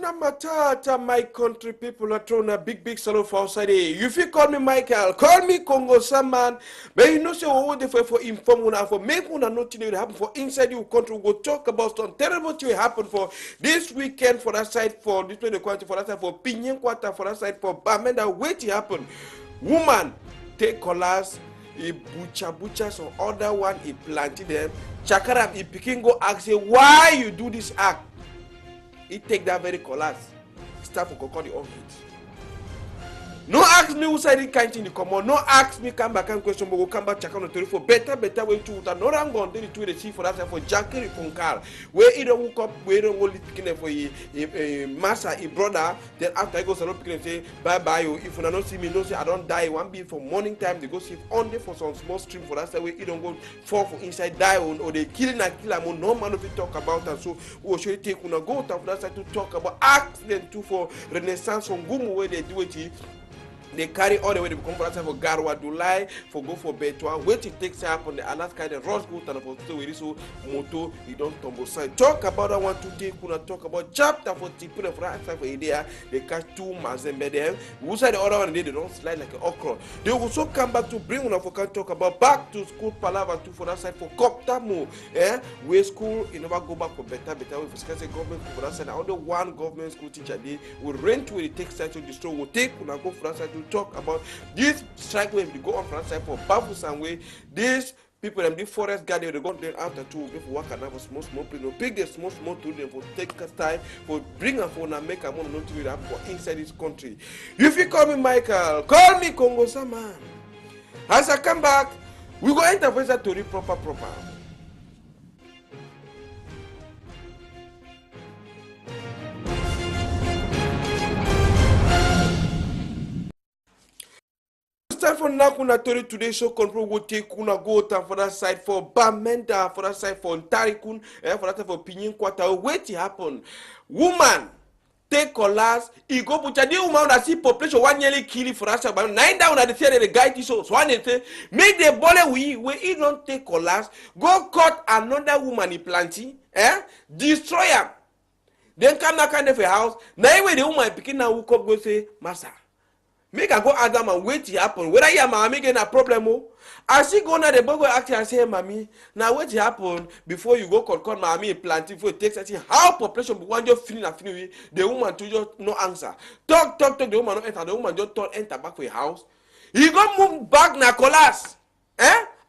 Hakuna Matata, my country people are throwing a big salute for outside here. You feel call me Michael, call me Congo Saman. But you know, say what they for inform una for make una know thing will happen for inside your country. We go talk about some terrible thing will happen for this weekend for that side for this way the country for that side for Pinyin Quarter for that side for Bamenda. Wait to happen. Woman take collars. He butcher some other one. He planted them. Chakaram he picking go ask say why you do this act. He take that very collapse. Start for call the office. No ask me who said it can't in the common. No ask me come back and question, but we'll come back check on the story for better way to no rang on the two the chief for that for Jackie from car. Where he don't woke up, where don't go picking for a master, a brother. Then after I go salon picking and say bye bye. If you don't see me, no say I don't die. One be for morning time they go see only for some small stream for that way. He don't go fall for inside die on or they killing and kill them. No man of it talk about and so we should take una go to that side to talk about accident too for Renaissance from Gumu where they do it. They carry all the way to come for Garwa Dulai for go for Betua. Wait it takes up on the Alaska and Ross go and for so moto you don't tumble side. Talk about that one today. Kuna talk about chapter for Tipuna for answer for idea. They catch two Mazembe them. Who said the other one they don't slide like an okra. They will also come back to bring one for can talk about back to school palava too for that side for Koptamu. Where school you never go back for better way for scarce government for that side. Only one government school teacher they will rent where it takes time to destroy. Will take Kuna go for that side to talk about this strike wave they go on for outside for Babusan way. These people them the forest guard they go there after two go for work and have a small people pick the small to them for take time for bring a phone and make a money not to be for inside this country. If you call me Michael, call me Congo Saman. As I come back, we go enter for that to read proper. Time for Nakuna Tori today, so control will take Kuna go time for that side for Bamenda, for that side for Ntarikun, for that side for Pinyin Quarter. Wait to happen. Woman take collars, he go put a new woman that see population one nearly kill for us about 9 down at the theater the guy so one make the body we he don't take collars, go cut another woman he planting, destroy her. Then come back and for house. Now when the woman picking now who come go say, Master. Make I go Adam and wait to happen. Whether you are making a problem, I see go now the boy go act and say, hey, mommy, now wait to happen before you go call mommy planting for it takes I see how population be one just feeling the woman to just no answer. Talk, the woman no enter, the woman just turn enter back for your house. He go move back na colas.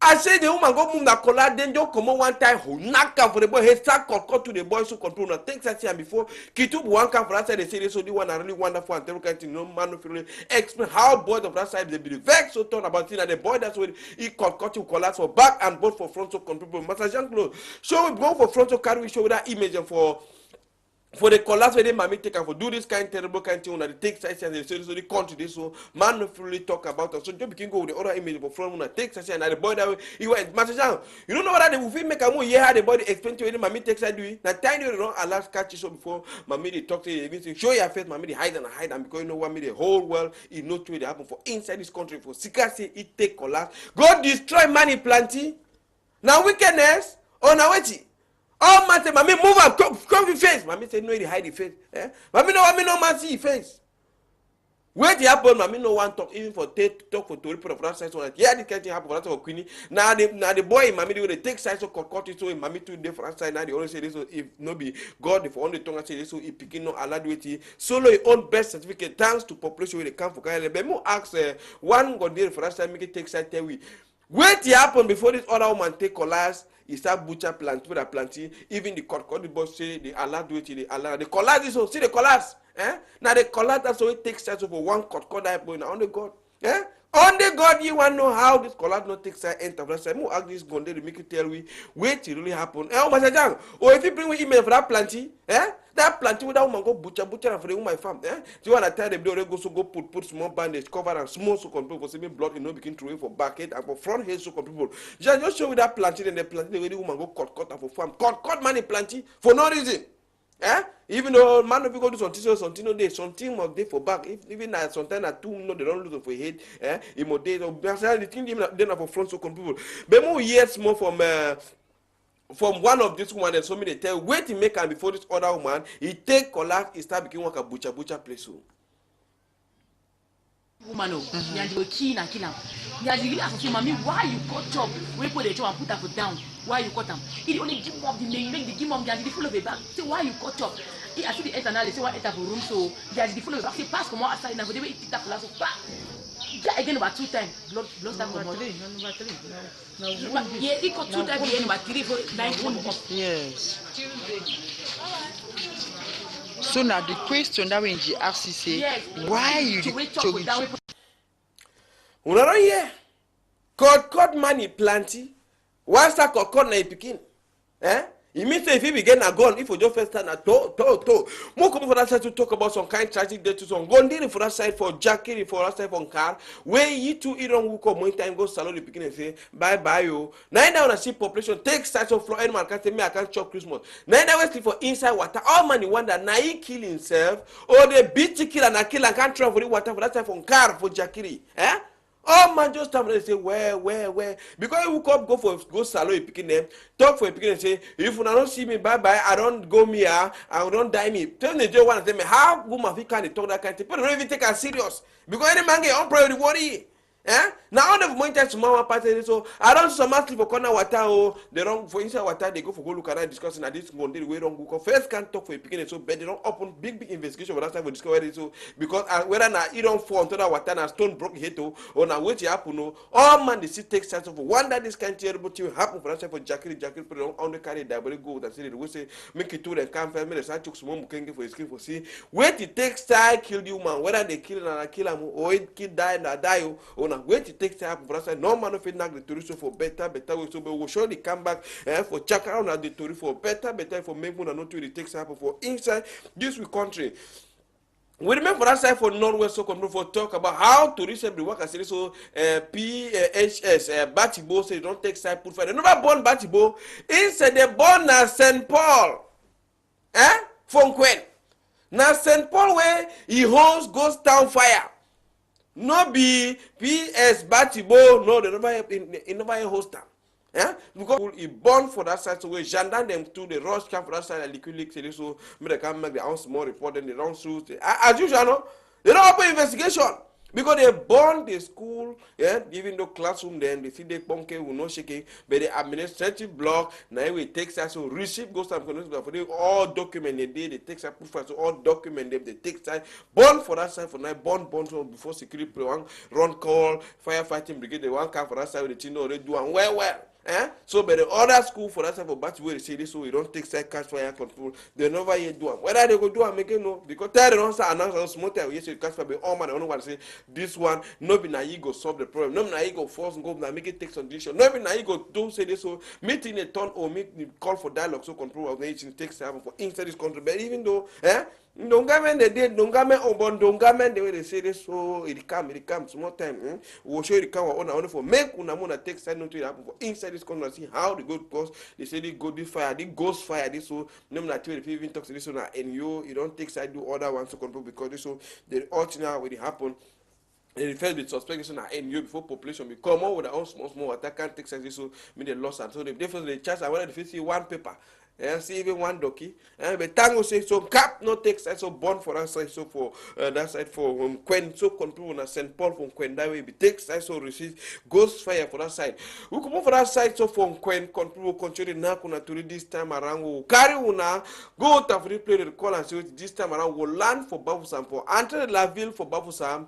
I say the woman go move na collar, then just come on one time, who knock out for the boy, he start cut to the boy so control. Now things I see and before Kitubu one come for that side, they say so the one are really wonderful and terrible. No man of really explain how boys of that side they be vexed so turn about it. And the boy that's when he cut you collars for back and both for front so control. Master Jean Claude, so we go for front so carry we show that image for the collapse where they mommy take and for do this kind terrible kind thing that they take sides and they say so the country this so man not really talk about us. So just begin go with the other image for front when take sides and the boy that way he went Master Jean, you don't know what they will make a more year how the body explain to you mommy takes side do it. Now tiny you don't allow catch so before mommy they talk to you even show your face mommy they hide and because you know what me the whole world is not what they happen for inside this country for secrecy it take collapse. God destroy money plenty. Now wickedness or now wait. Oh, man, say, mommy, move up, come your face. Mommy say, no, he hide the face. Mommy, no man see your face. Where the happen, mommy, no one talk, even for talk for Tori for that side. So that, yeah, this can't happen for that for Queenie. Now the boy, mommy, they take sides so cut it so mommy to different side. Now they always say this, so if no be God, if only tongue say this, so if picking no allowed with it, solo your own best certificate, thanks to population where they come for Kyle. But more ask one God there for that side, make it take side tell we. Wait to happen before this other woman take collars. He start butcher plant with a planting. Even the the boss say they allow do it. They allow the collars is so see the collars. Now the collars that's so it takes time for one cut that boy. Now on the God. Only God you want to know how this collage not take side enter. That's why more ask this gun they make you tell we wait till really happen. Oh Master Jang. Or if you bring me email for that planting, that planting with that woman go butcher for the woman farm. Do you want to tell them they go so go put small bandage cover and small so control for saving blood you know begin to for back head and for front head so control. Just show with that planting and the planting the woman go cut and for farm cut money planting for no reason. Even though man if you go do something day something must day for back even sometimes at 2 no they don't lose for head it must day so the thing then for front so control but more years more from from one of this woman, and so many tell wait to make am before this other woman. He take collapse, he start becoming like a butcher place. Woman, you will kill and kill him. You ask mommy, why you cut chop? We put the chop and put her down. Why you cut him? He only give mom the make the give mom the full of a bag. Say why you cut chop? I see the analysis. Say why enter for room so the full of a bag. Say pass from outside now. But they will eat that for us. Yeah, again about 2 times. Blood start from number 3. Yeah, he cut 2 times. Number 3 for 9 months. Yes. So now the question that when she asks, say, yes, why you choke? Una don't hear? Cut money plenty. Once that cut na pikin, it means if he begin a gun, if we just first time to. More come for that side to talk about some kind of tragic death to some gun for that side for Jackie, for that side for car. Where you two don't who come one time go salon the pikin and say bye bye yo. Now that when I see population take sides of floor animal can say me I can't chop Christmas. Now that we sleep for inside water. All man wonder now he kill himself or they beat the kill and I kill and can't travel for the water for that side for car for Jackie. Oh man, just time they say where because you come go salon picking them talk for a picking and say if you don't see me bye I don't go me I don't die me. Tell me just want to tell me how woman can talk that kind of thing. People don't even take us serious because any man get on priority worry. Now all of money to mama party so I don't so much for corner water oh they don't for inside water they go for go look at discussing at this one day we don't go first can't talk for a picking so but they don't open big investigation for that time for discover it so because whether now you don't fall into that water and stone broke hit or now what happen no all man they see take sense of wonder this kind of terrible thing happen for that time for Jackie put it on the carry that but go that say they will say make it to the camp family the side took some more for his skin for see wait it takes time kill the woman whether they kill and kill him or it kid die and die or wait it takes time for us. No man of it the tourist for better way. So we will surely come back for check around at the tourist for better for make one and not to it takes time for inside this country. We remember for that side for Northwest so control for talk about how to recently work as so PHS Batibo say don't take side put fire. They never born Batibo inside the born na St. Paul. From Queen. Now St. Paul where he holds ghost town fire. No be PS Batibo, no, they never host them. Because he born for that side, so we gendarme them to the rush camp for that side, and liquid leak, so they can make their own small report, then they don't shoot. As usual, no, they don't open investigation. Because they born the school, even the classroom, then they see the bunker will not shaking, but the administrative block, now we take that, so receive goes to for all document they did, they take that, so all document them, they take that, born for that side for now, born so before security, one run call, firefighting brigade, they one car for that side, they know they do and well. So, but the other school for that type of batch where they say this, so we don't take side catch fire control. They never yet do them. Whether they go do them, make it no. Because they don't say announce on small time. Yes, you catch fire, but all man, I don't want to say this one. No be na you go solve the problem. No be na you go force go na make it take some decision. No be na you go do say this so meeting a turn or make call for dialogue so control of the nation takes time for inside this country. But even though Dongamen they did Dongamen Obon Dongamen the way they say this so it come small time. We'll show it come on for make unamona take side note to happen for inside this country see how the good cause they say they go this fire, the ghost fire this so no na tell if even talk to this one and you don't take side do other ones to control because this so the original when it happen. They refer with suspicion and NU before population become more with their own small water can't take sense so mean they lost and so they definitely charge and whether they see one paper. See even one donkey, but Tango say so cap no takes so born for that side so for that side for Queen so control na St. Paul from Queen that way be takes so receive ghost fire for that side. We come for that side so from Queen control continue na kuna to this time around we carry una go to replay the call and see this time around we land for Bafusam for enter la ville for Bafusam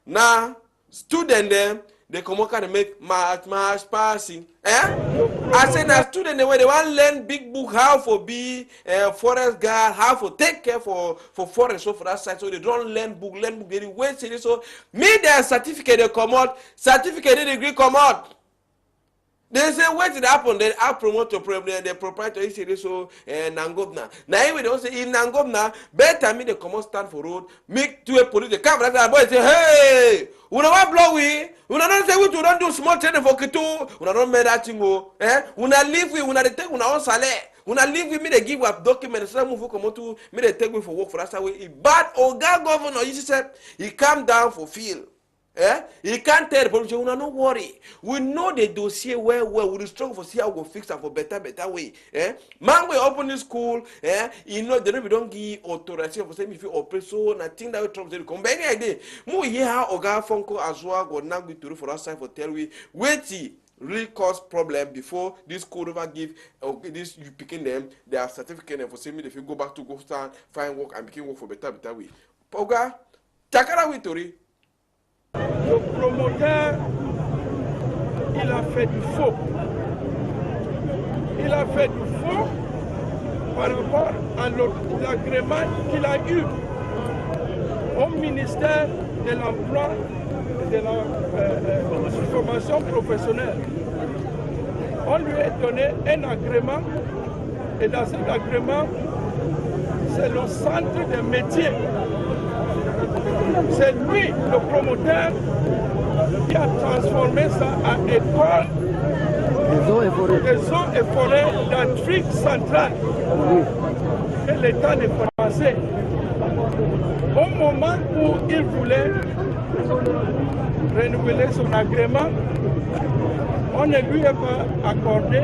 na student them. They come out and make march passing. I say now student they want to learn big book how for be forest guard, how for take care for forest so for that side. So they don't learn book, they wait say so me their certificate they come out, certificate they degree come out. They say what did happen? Then I promote your problem. The proprietor say so Nangobna. Now even they don't say in Nangobna, better me they come out stand for road, make to a police the camera that boy say, hey, we don't blow we don't say we don't do small training for Kitu, we don't make that thing go. We not live we not take we own salary. We not live with me they give up documents, some move come to me they take me for work for that way. Bad Oga governor, you said he come down for field. Eh? He can't tell the police, no worry. We know the dossier well. We'll struggle for see how we'll fix it for better way. Eh? Man, we open the school, you know, we don't give authorization for saying if you operate, so I think that will trouble to come. But any idea? More here how Oga Fonko as well go now to do for us side for tell we wait really cause problem before this school ever give this you picking them their certificate and for saying if you go back to go start find work and begin work for better way. Oga, Takara we Tori. Le promoteur, il a fait du faux. Il a fait du faux par rapport à l'agrément qu'il a eu au ministère de l'Emploi et de la formation professionnelle. On lui a donné un agrément et dans cet agrément, c'est le centre des métiers. C'est lui, le promoteur, qui a transformé ça en école des eaux et forêts d'Afrique centrale que l'État n'est pas passé. Au moment où il voulait renouveler son agrément, on ne lui a pas accordé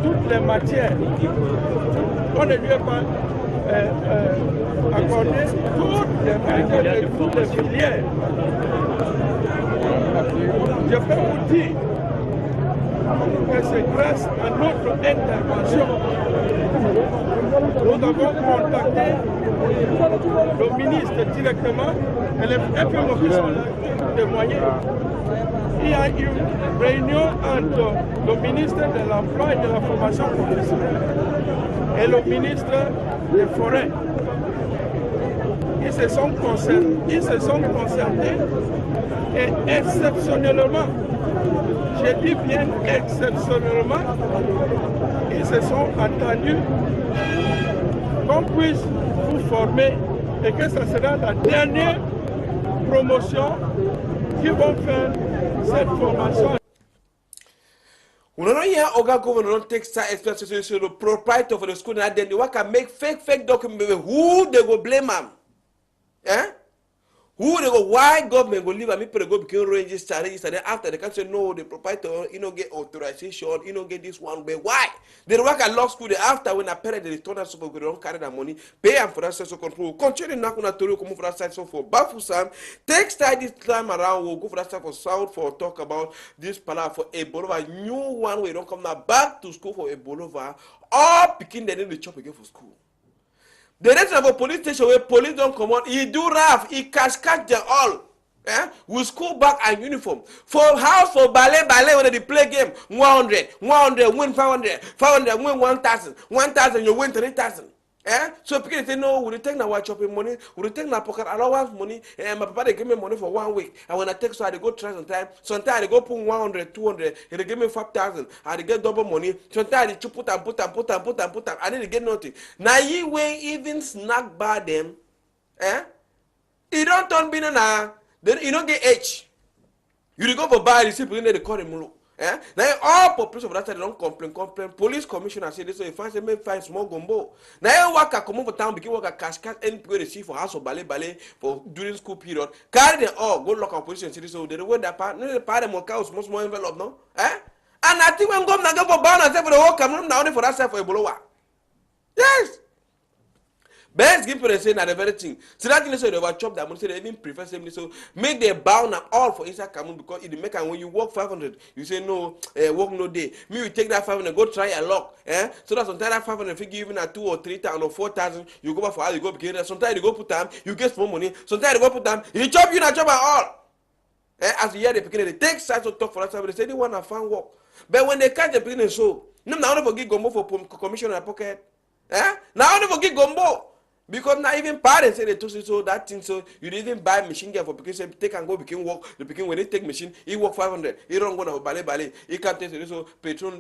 toutes les matières. On ne lui a pas accorder toutes les filières. Je peux vous dire que c'est grâce à notre intervention. Nous avons contacté le ministre directement et les FMO qui sont là témoigner. Il y a eu une réunion entre le ministre de l'Emploi et de la formation professionnelle et le ministre des Forêts. Ils se sont concernés et exceptionnellement, je dis bien exceptionnellement, ils se sont attendus qu'on puisse vous former et que ce sera la dernière promotion qui vont faire cette formation. We don't hear Oga governor don't take side especially so the proprietor of the school and then they work and make fake documents. Who they go blame them? Eh? Who they go? Why government go leave and me go become register? Then after they can say no, the proprietor you don't get authorization, you don't get this one. But why? They work at law school. After when a parent they return us so they don't carry that money, pay them for that social control. Continue now kuna tori come for that side so for Bafusam. Take side this time around. We'll go for that side for South for talk about this pala for Ebola. New one we don't come now back to school for Ebola. All picking they need to chop again for school. The rest of a police station where police don't come on, he do rough, he catch them all. Eh? With school bag and uniform. For house, for ballet, when they play game, 100, win 500, 500, win 1,000, 1,000, you win 3,000. Eh? So people say, no, we take now shopping money, we take now pocket allowance money, and my papa they give me money for 1 week. And when I take so I go try sometimes they go put 100, 200, and they give me 5,000, and they get double money. Sometimes they put them, and then they get nothing. Now you way even snack by them, eh? You don't turn banana, then you don't get H. You go for buy, you see people in there, they call them low. Eh? Now all population of that side don't complain. Police commissioner say this, so if I say make find small gumbo. Now you work come over town, begin work at cash and pay receive for house of ballet for during school period. Carry them all, go lock up position, so they win that part. No, the part them will small envelope, no? Eh? And I think when government go for bound and say for the whole come now only for that side for Ebola. Yes. Best give people say na the very thing. So that thing so they over chop that money. So they even prefer same so make the bound and all for inside Cameroon because it make and when you work 500, you say no, work no day. Me you take that 500, go try a lock, So that sometimes that 500 if you give even a 2,000 or 3,000 or 4,000, you go back for how you go begin. Sometimes you go put time, you get small money. Sometimes you go put time, you chop you not chop at all. As you hear the beginning, they take sides to talk for that time. They say they want to find work, but when they catch the beginning, so no now only forget gumbo for commission in a pocket, Now only forget gumbo. Because not even parents say they told you so that thing so you didn't even buy machine gun for because say take and go begin work the begin when they take machine he work 500 he don't go now ballet he can't take so petrol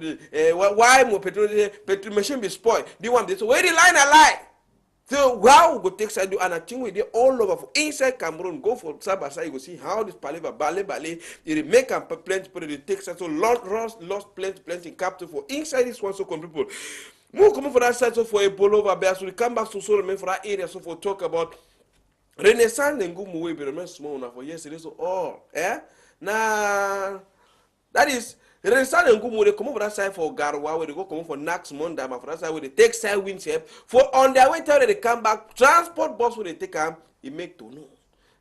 why more petrol machine be spoiled the one this so where the line a lie so wow go take side and I think we dey all over for inside Cameroon go for side by side you go see how this ballet it make and plenty people they take side so lost plenty in capital for inside this one so come people. More coming for that side so for Ebola, but as we come back to Solomon for that area so for talk about Renaissance and go move be remember small na for yesterday so all na that is Renaissance and go move they come over that side for Garwa where they go come for next Monday but for that side where they take side wind shape for on their way till they come back transport bus where they take them it make to know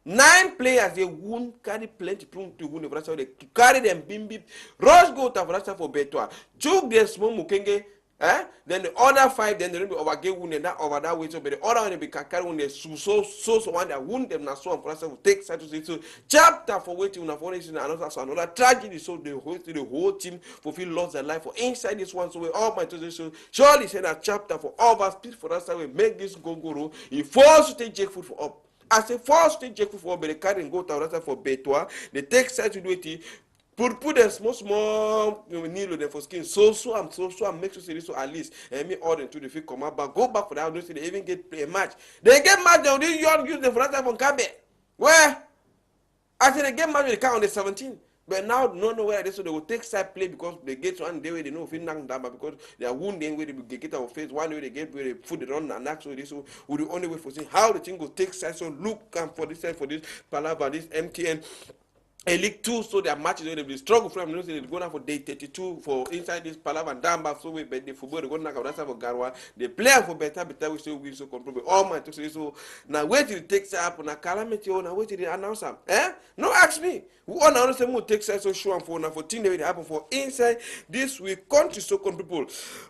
9 players they won't carry plenty to win the for that side they carry them bim rush go to for that side for Betoa choke them small mukenge. Then the other 5, then they will be overgame wounded that over that way. So, but the other one they be carry when they so one that wound them now so and for us will take side to say so chapter for waiting on for another tragedy. So the whole team fulfill lost their life for inside this one. So we all my so surely say that chapter for all of us please for us that we make this go. He forced to take jackfruit for up. As a forced to take jackfruit for up, but they carry and go to that for Betoa. They take side to do it. Put them small needle them for skin. So I'm make sure say this so at least me order to the field come out but go back for that. Don't say they even get play a match. They get match down. They use them for that time on Kabe. Where? I said they get match with the count on the 17th. But now no where they so they will take side play because they get one day where they know if knock down because they are wounded where they get our face one way they get where they put it on and actually this so we the only way for seeing how the thing will take side. So look for this side for this Palava, this MTN. A League 2, so their matches will be struggle from they go now for day 32 for inside this Palava and Damba. So we bet the football they go now for Garwa. They play for better we still win so control. All my to say so now wait till it takes up on a calamity or now wait till they announce them. No ask me. Who announce them who takes us so sure and for now for thing that happen for inside this week country so people.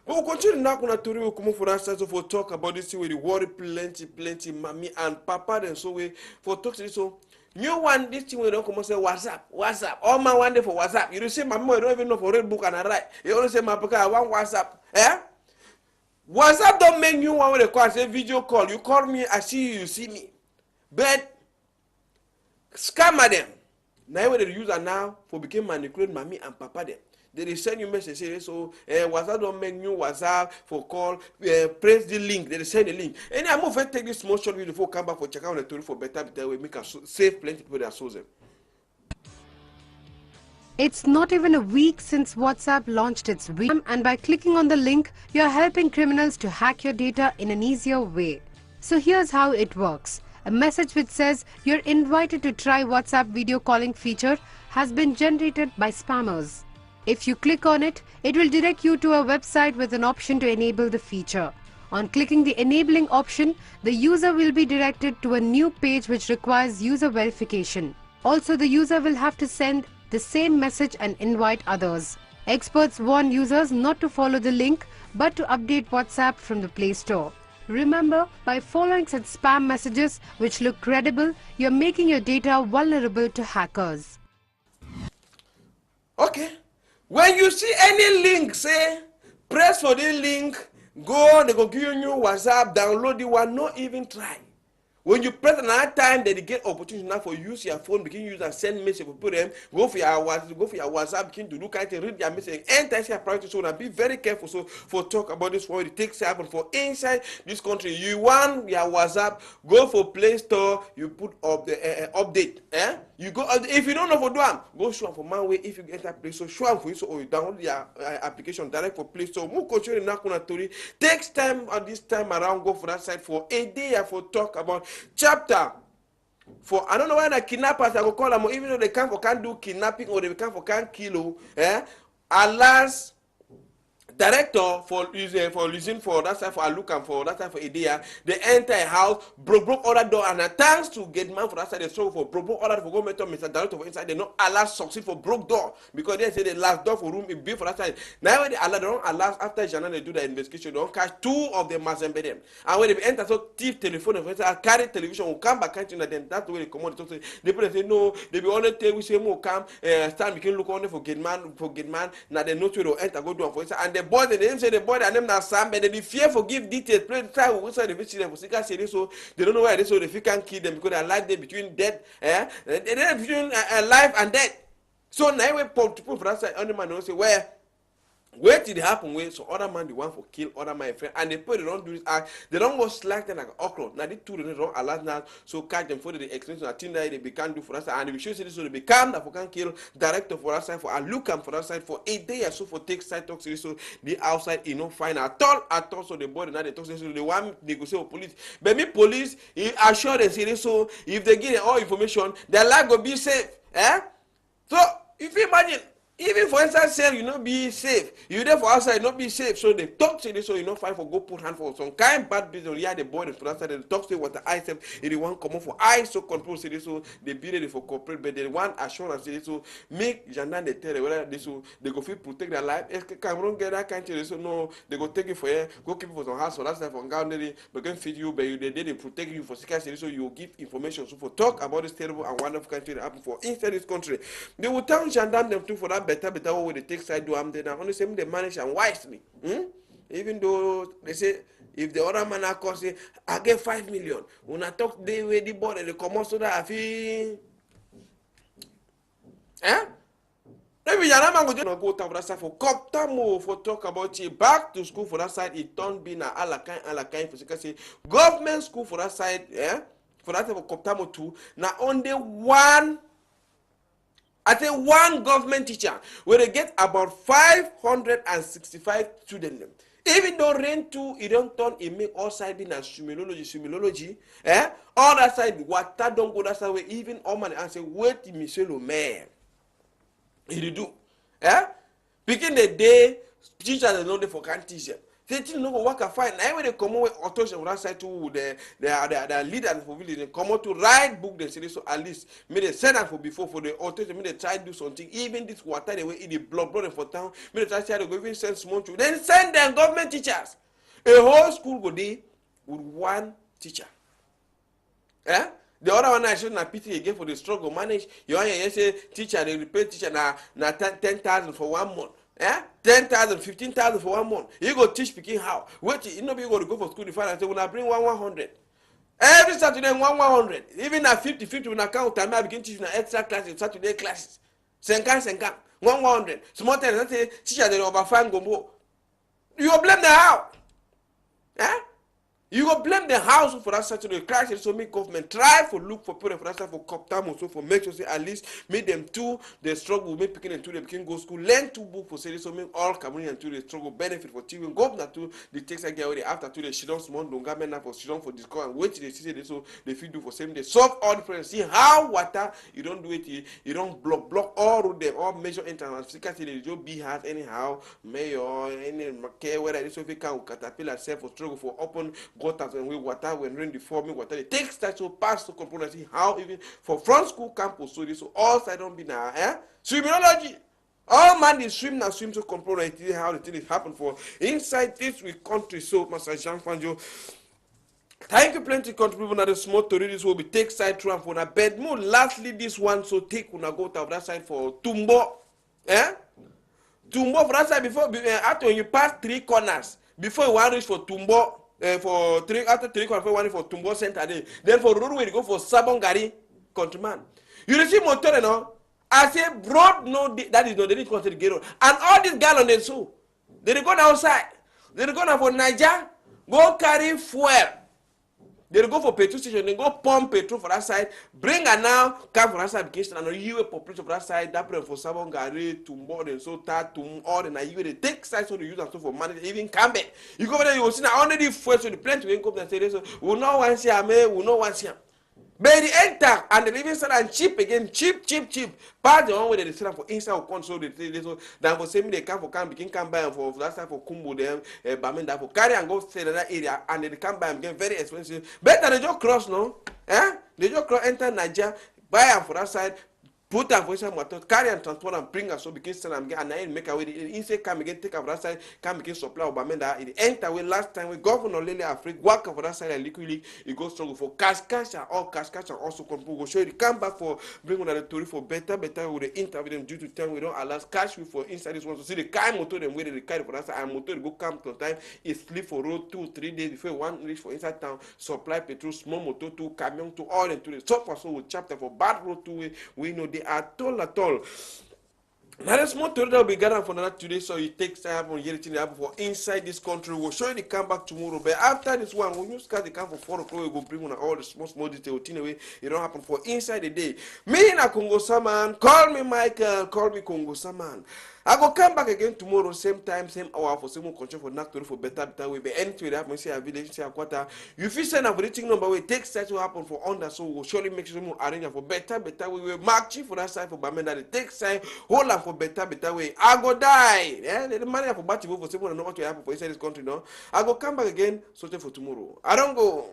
But we'll continue now to will come for us so for talk about this with the worry plenty mommy and papa then so we for talk to this so. New one, this thing we don't come and say WhatsApp. All my one day for WhatsApp. You don't say my mom, you don't even know for read book and I write. You only say my book, I want WhatsApp. WhatsApp don't make you one with a call, say video call. You call me, I see you, you see me. But scammer them. Now they use it now for become manipulate mommy and papa them. They send you message say so WhatsApp don't make new WhatsApp for call press the link they send the link and I move and take this small short video before come back for check out the story for better we make us save plenty people that source them. It's not even a week since WhatsApp launched its VM and by clicking on the link you're helping criminals to hack your data in an easier way. So here's how it works. A message which says you're invited to try WhatsApp video calling feature has been generated by spammers. If you click on it, it will direct you to a website with an option to enable the feature. On clicking the enabling option, the user will be directed to a new page which requires user verification. Also, the user will have to send the same message and invite others. Experts warn users not to follow the link but to update WhatsApp from the Play Store. Remember, by following such spam messages which look credible, you're making your data vulnerable to hackers. Okay. When you see any link, say, press for the link, go, they go give you new WhatsApp, download the one, not even try. When you press another time, then they get opportunity now for use your phone, begin use and send message for them, go for your WhatsApp, begin to look at it, read your message, enter your private zone and be very careful. So for talk about this one, it takes happen for inside this country. You want your WhatsApp, go for Play Store, you put up the update. You go if you don't know for do them, go show them for my way. If you enter Play Store, show them for you so or you download your application direct for Play Store. More control na kuna tori. Takes time at this time around go for that side for a day for talk about chapter for I don't know why the kidnappers I go call them even though they can't do kidnapping or they can't kill alas director for using for that side for Alukan for that side for Idea, they enter a house, broke other door, and thanks to get man for that side they struggle for broke other for go meet Mr. Director for inside they not allow succeed for broke door because they say the last door for room is big for that side. Now when they don't allow after Jana they do the investigation, they don't catch 2 of them must embed them. And when they enter so thief telephone and carry television will come back country them that's the way they come on. They put say no, they be only tell we say more come stand we can look on for get man now they know to they enter go do for inside and the boy the name say the boy that name na Sam but they be fear for give details play try we say the visit them for say so they don't know why they so if you can kill them because they are life there between death they between life and death so now we people for that side only man say where Wait till it happen where so other man the one for kill other man friend and they put they don't do this act they don't go slack them like okra. Now they two they don't allow now so catch them for the extension I think that they become do for us and we should say this so they become that for can kill director for that side for and look them for that side for 8 days so for take side talk so the outside you know fine at all so the body now they talk so they want negotiate with police but me police assure them say so if they give them all information their life will be safe so if you imagine even for instance, say you not be safe. You there for outside, not be safe. So they talk to this, so you not fight for go put hand for some kind bad business. Yeah, the boy for outside, they talk to what the eyes have. If they want come up for eyes, so control say this, so they be ready for corporate, but they want assurance say this, so make Jandan they tell whether this, so they go feel protect their life. If Cameroon get that kind of so no, they go take it for you, go keep it for some house, so that's like for Gaudi, but can feed you, but you they protect you for security, so you give information. So for talk about this terrible and wonderful country that happen for inside this country, they will tell Jandan them too for that better way they take side do am then only say they manage and wisely. Even though they say if the other man are say I get 5 million when I talk the way the body they come out so that I feel maybe you're not going to go to that side for Koptamo for talk about you back to school for that side it don't be na alakai for say government school for that side for that for Koptamo too now only one I think one government teacher where they get about 565 students. Even though rain too, it don't turn it make all side be na similology, all that side water don't go that side way. Even all man answer wait Michel Omer. He do, Begin the day teachers are not there for can teach them. They still no go work a fine. Now when they come out with authority on that side to the leaders for village, they come out to write book. They say so at least may they send them for before for the authority. May they try to do something. Even this water they will eat the blood for town. May they try to go even send small children. Then send them government teachers. A whole school go there with one teacher. The other one I showed na pity again for the struggle manage. You want to say teacher they pay teacher na 10,000 for 1 month. 10,000, 15,000 for 1 month. You go teach speaking how. Wait, you know you go to go for school to find and say when I bring 100. Every Saturday 100. Even at 50 when I count time I begin teaching extra classes, Saturday classes. 50 100. Small time I say teacher they overfind gombo. You go blame the how? You go blame the house for that Saturday crisis. So make government try for look for people for that for Koptamo so for make sure say at least make them two they struggle make picking and two they can go school learn 2 books for say so make all Cameroonians and two they struggle benefit for TV government to the takes I get already after two they shit on small longer men for shit on for discourse and wait till they see they so they feel do for same day solve all the problems see how water you don't do it you don't block all of them all major international because they just be hard anyhow mayor any care whether this so if you can caterpillar self for struggle for open gutters and we water when rain the forming water it takes time to pass to control and see how even for front school campus so this so all side don't be now swimmology all man they swim now swim to control and see how the thing is happen for inside this we country so Master Jean Fanjo thank you plenty contribute on the small to this will be take side through and for na bed more lastly this one so take una go to that side for Tumbo Tumbo for that side before after when you pass 3 corners before you want reach for Tumbo for 3 after 3 corners for one for Tumbo Center there. Then for roadway you go for Sabongari countryman. You receive motor no. I say broad no that is no they need to consider ghetto. And all these guys on the so they go outside. They go now for Niger go carry fuel. They go for petrol station, they go pump petrol for that side, bring her now, come for that side, because and you population for that side, that for Sabongari, Tumbo, and so that to all and you they take sides so they use and so for manage, even come back. You go over there, you will see now only the fuel so the plant will come and say this, we know one see we know one see. But the enter and the living side and cheap again, cheap. Part the one way they sell for inside of console they say so then for same they come for can begin come buy for that side for Kumbo them Bamenda for carry and go sell that area and they come buy and get very expensive. Better they just cross no? They just cross enter Nigeria, buy them for that side. Put them for some motor, carry and transport and bring us so begin sell and get and I make away the inside come again take up that side, come begin supply of Bamenda. It enter way last time we governor Lele Africa work for that side and liquidly it goes struggle for cash and all cash and also go show you come back for bring on the story for better with the interview them due to time we don't allow cash for inside this one to see the kind motor them where they carry for that side and motor go come to time it sleep for road 2-3 days before one reach for inside town supply petrol small motor to camion to all and to the top for so chapter for bad road to we know they are at all Now the small story that will be gathered for another today, so it takes time on everything happen for inside this country. We'll show you the come back tomorrow. But after this one, when you start the camp for 4 o'clock, we go bring on all the small details. Anyway, it don't happen for inside the day. Me na Congo Saman, call me Michael, call me Congo Saman. I go come back again tomorrow, same time, same hour for same control for Naktori for better way. But anyway, that happen, say a village, say a quarter. You feel send a everything number way, takes time to happen for under, so we'll surely make sure we arrange for better way. We mark chief for that side for Bamenda, the takes time, hold on for better way. I go die. Yeah, the money for batty for someone know what to happen for inside this country, no. I go come back again, sorted for tomorrow. I don't go.